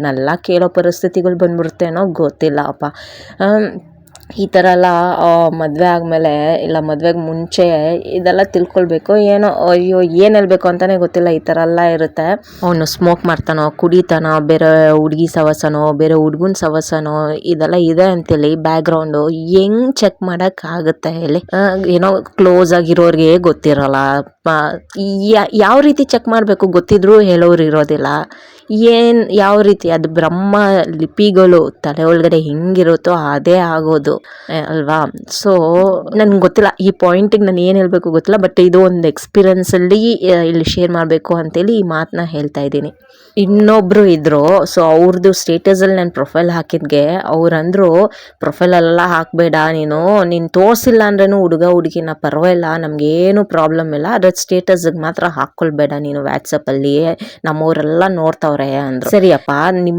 ನೆಲ್ಲ ಕೇಳೋ ಪರಿಸ್ಥಿತಿಗಳು ಬಂದ್ಬಿಡ್ತೇನೋ ಗೊತ್ತಿಲ್ಲ ಅಪ್ಪ. ಈ ಥರ ಎಲ್ಲ ಮದುವೆ ಆದಮೇಲೆ ಇಲ್ಲ ಮದುವೆಗೆ ಮುಂಚೆ ಇದೆಲ್ಲ ತಿಳ್ಕೊಳ್ಬೇಕು. ಏನೋ ಅಯ್ಯೋ ಏನು ಹೇಳ್ಬೇಕು ಅಂತಲೇ ಗೊತ್ತಿಲ್ಲ, ಈ ಥರ ಎಲ್ಲ ಇರುತ್ತೆ. ಅವನು ಸ್ಮೋಕ್ ಮಾಡ್ತಾನೋ, ಕುಡಿತಾನೋ, ಬೇರೆ ಹುಡುಗಿ ಸವಸನೋ, ಬೇರೆ ಹುಡುಗನ ಸವಸನೋ, ಇದೆಲ್ಲ ಇದೆ ಅಂತೇಳಿ ಬ್ಯಾಕ್ಗ್ರೌಂಡು ಹೆಂಗೆ ಚೆಕ್ ಮಾಡೋಕ್ಕಾಗುತ್ತೆ ಹೇಳಿ? ಏನೋ ಕ್ಲೋಸ್ ಆಗಿರೋರಿಗೆ ಗೊತ್ತಿರೋಲ್ಲ. ಯಾವ ರೀತಿ ಚೆಕ್ ಮಾಡಬೇಕು ಗೊತ್ತಿದ್ರೂ ಹೇಳೋರು ಇರೋದಿಲ್ಲ. ಯಾವ ರೀತಿ ಅದು ಬ್ರಹ್ಮ ಲಿಪಿಗಳು ತಲೆ ಒಳಗಡೆ ಹೆಂಗಿರುತ್ತೋ ಅದೇ ಆಗೋದು ಅಲ್ವಾ? ಸೊ ನನ್ಗೆ ಗೊತ್ತಿಲ್ಲ, ಈ ಪಾಯಿಂಟಿಗೆ ನಾನು ಏನು ಹೇಳಬೇಕು ಗೊತ್ತಿಲ್ಲ. ಬಟ್ ಇದು ಒಂದು ಎಕ್ಸ್ಪೀರಿಯನ್ಸಲ್ಲಿ ಇಲ್ಲಿ ಶೇರ್ ಮಾಡಬೇಕು ಅಂತೇಳಿ ಈ ಮಾತನ್ನ ಹೇಳ್ತಾ ಇದ್ದೀನಿ. ಇನ್ನೊಬ್ಬರು ಇದ್ದರು, ಸೊ ಅವ್ರದ್ದು ಸ್ಟೇಟಸಲ್ಲಿ ನಾನು ಪ್ರೊಫೈಲ್ ಹಾಕಿದ್ಗೆ ಅವ್ರಂದರು, ಪ್ರೊಫೈಲೆಲ್ಲ ಹಾಕಬೇಡ, ನೀನು ತೋರಿಸಿಲ್ಲ ಅಂದ್ರೂ ಹುಡುಗ ಹುಡುಗಿನ ಪರವಾಗಿಲ್ಲ, ನಮಗೇನು ಪ್ರಾಬ್ಲಮ್ ಇಲ್ಲ, ಅದ್ರ ಸ್ಟೇಟಸ್ಗೆ ಮಾತ್ರ ಹಾಕ್ಕೊಳ್ಬೇಡ ನೀನು ವಾಟ್ಸಪ್ಪಲ್ಲಿ, ನಮ್ಮವರೆಲ್ಲ ನೋಡ್ತಾವ್ರೆ ಅಂದರು. ಸರಿಯಪ್ಪ, ನಿಮ್ಮ